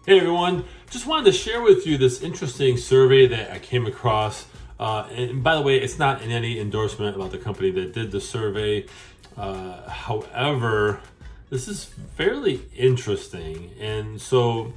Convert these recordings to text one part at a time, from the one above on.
Hey everyone, just wanted to share with you this interesting survey that I came across. And by the way, it's not in any endorsement about the company that did the survey. However, this is fairly interesting. And so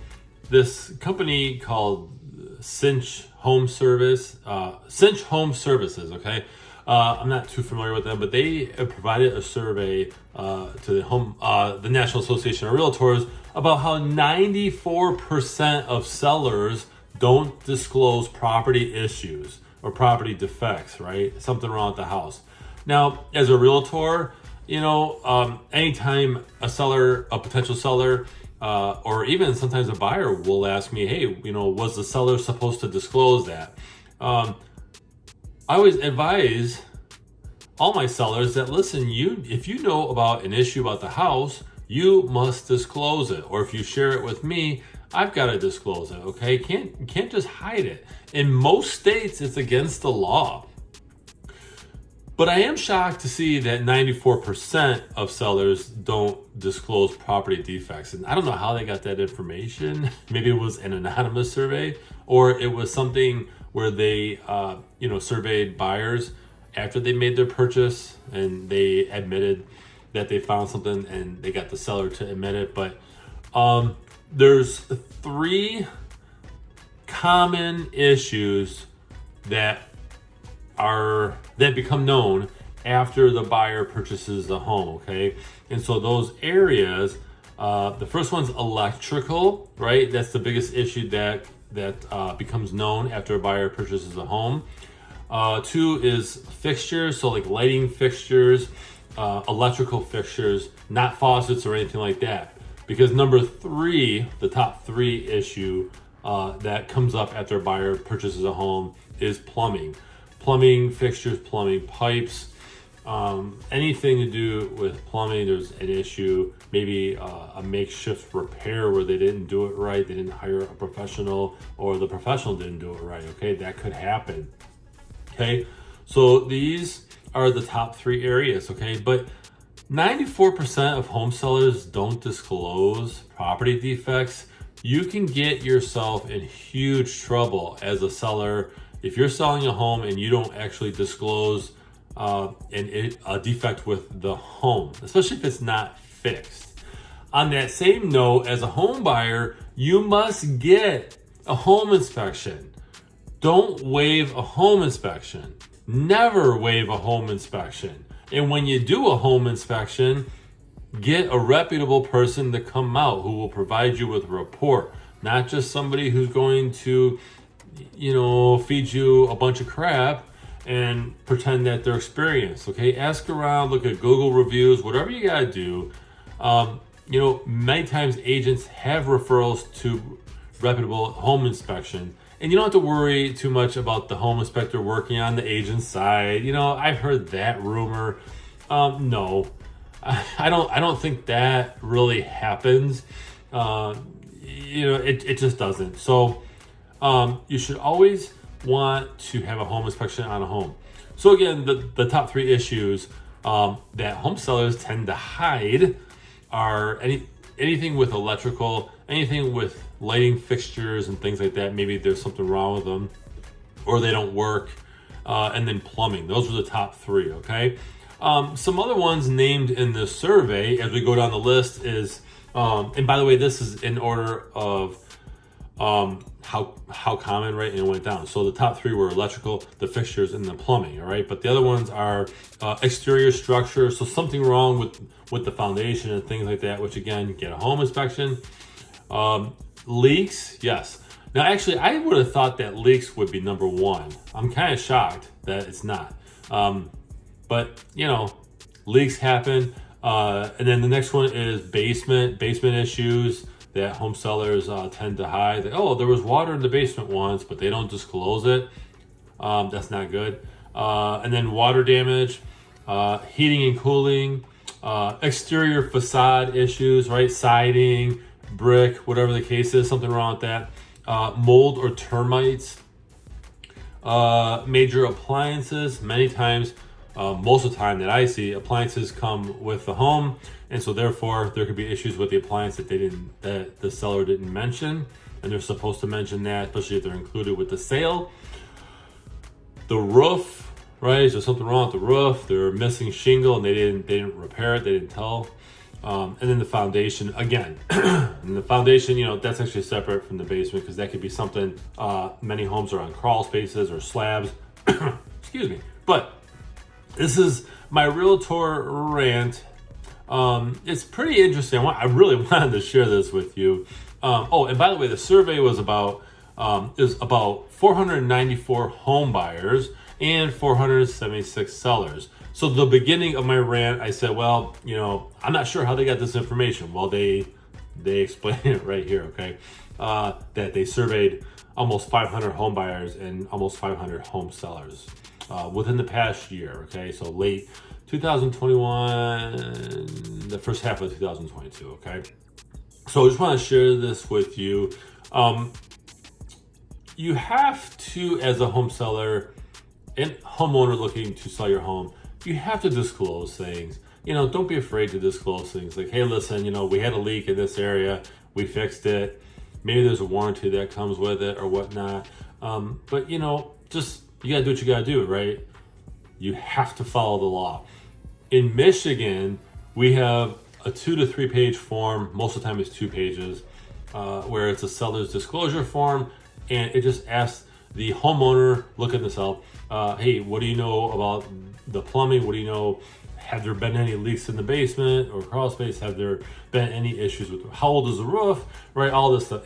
this company called Cinch Home Services, okay? I'm not too familiar with them, but they provided a survey to the National Association of Realtors about how 94% of sellers don't disclose property issues or property defects, right? Something wrong with the house. Now, as a realtor, anytime a potential seller, or even sometimes a buyer will ask me, hey, was the seller supposed to disclose that? I always advise all my sellers that, listen, if you know about an issue about the house, you must disclose it. Or if you share it with me, I've got to disclose it, okay? Can't just hide it. In most states, it's against the law. But I am shocked to see that 94% of sellers don't disclose property defects. And I don't know how they got that information. Maybe it was an anonymous survey, or it was something where they, surveyed buyers after they made their purchase and they admitted that they found something and they got the seller to admit it. But there's 3 common issues that become known after the buyer purchases the home, okay? And so those areas, the first one's electrical, right? That's the biggest issue that becomes known after a buyer purchases a home. 2 is fixtures, so like lighting fixtures, electrical fixtures, not faucets or anything like that. Because number 3, the top 3 issue that comes up after a buyer purchases a home is plumbing. Plumbing fixtures, plumbing pipes, anything to do with plumbing, there's an issue. Maybe a makeshift repair where they didn't do it right, they didn't hire a professional, or the professional didn't do it right, okay? That could happen, okay? So these are the top 3 areas, okay? But 94% of home sellers don't disclose property defects. You can get yourself in huge trouble as a seller if you're selling a home and you don't actually disclose a defect with the home, especially if it's not fixed. On that same note, as a home buyer, you must get a home inspection. Don't waive a home inspection. Never waive a home inspection. And when you do a home inspection, get a reputable person to come out who will provide you with a report, not just somebody who's going to feed you a bunch of crap and pretend that they're experienced, okay? Ask around, look at Google reviews, whatever you gotta do. Many times agents have referrals to reputable home inspection, and you don't have to worry too much about the home inspector working on the agent's side. I've heard that rumor. No, I don't think that really happens. It just doesn't. So you should always want to have a home inspection on a home. So again, the top 3 issues that home sellers tend to hide are anything with electrical, anything with lighting fixtures and things like that. Maybe there's something wrong with them or they don't work. And then plumbing. Those are the top 3, okay? Some other ones named in this survey as we go down the list is, and by the way, this is in order of how common, right? And it went down. So the top 3 were electrical, the fixtures, and the plumbing, all right? But the other ones are exterior structure, so something wrong with the foundation and things like that, which again, get a home inspection. Leaks, yes. Now actually, I would have thought that leaks would be number 1. I'm kind of shocked that it's not. But leaks happen. And then the next one is basement issues that home sellers tend to hide. There was water in the basement once, but they don't disclose it. That's not good. And then water damage, heating and cooling, exterior facade issues, right? Siding, brick, whatever the case is, something wrong with that. Mold or termites, major appliances. Many times most of the time that I see, appliances come with the home, and so therefore there could be issues with the appliance that the seller didn't mention, and they're supposed to mention that, especially if they're included with the sale. The roof, right? Is there something wrong with the roof? They're missing shingle and they didn't repair it. They didn't tell. And then the foundation again. And the foundation, that's actually separate from the basement because that could be something. Many homes are on crawl spaces or slabs. Excuse me. But this is my Realtor Rant. It's pretty interesting. I really wanted to share this with you. And by the way, the survey was about 494 home buyers and 476 sellers. So the beginning of my rant, I said, well, I'm not sure how they got this information. Well, they explain it right here, okay? That they surveyed almost 500 home buyers and almost 500 home sellers within the past year, okay? So late 2021, the first half of 2022, okay? So I just want to share this with you. You have to, as a home seller and homeowner looking to sell your home, you have to disclose things. Don't be afraid to disclose things like, hey, listen, we had a leak in this area, we fixed it. Maybe there's a warranty that comes with it or whatnot. But just you gotta do what you gotta do, right? You have to follow the law. In Michigan, we have a 2 to 3 page form. Most of the time it's 2 pages, where it's a seller's disclosure form, and it just asks the homeowner looking to sell, hey, what do you know about the plumbing? What do you know? Have there been any leaks in the basement or crawl space? Have there been any issues with how old is the roof? Right, all this stuff.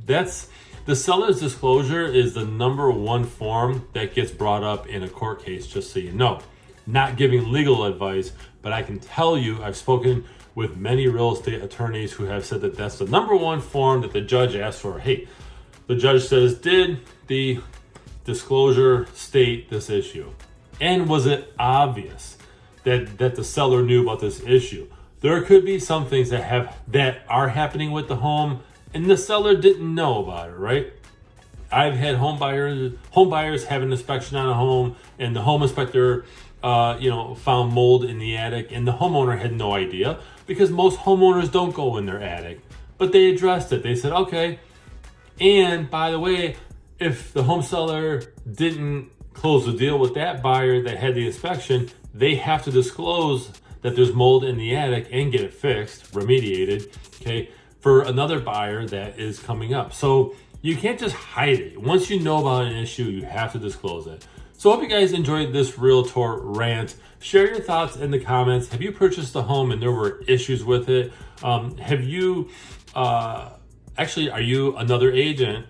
That's the seller's disclosure is the number one form that gets brought up in a court case, just so you know. Not giving legal advice, but I can tell you I've spoken with many real estate attorneys who have said that that's the number one form that the judge asks for. Hey, the judge says, did the disclosure state this issue? And was it obvious that the seller knew about this issue? There could be some things that are happening with the home and the seller didn't know about it, right? I've had home buyers have an inspection on a home, and the home inspector found mold in the attic, and the homeowner had no idea because most homeowners don't go in their attic. But they addressed it. They said, okay. And by the way, if the home seller didn't close the deal with that buyer that had the inspection, they have to disclose that there's mold in the attic and get it fixed, remediated, okay, for another buyer that is coming up. So you can't just hide it. Once you know about an issue, you have to disclose it. So I hope you guys enjoyed this Realtor Rant. Share your thoughts in the comments. Have you purchased a home and there were issues with it? Are you another agent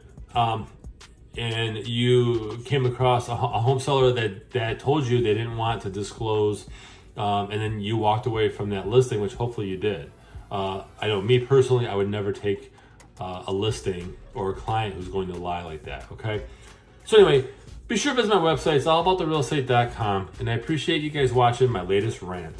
and you came across a home seller that told you they didn't want to disclose, and then you walked away from that listing, which hopefully you did. I know me personally, I would never take a listing or a client who's going to lie like that, okay? So anyway, be sure to visit my website. It's allabouttherealestate.com, and I appreciate you guys watching my latest rant.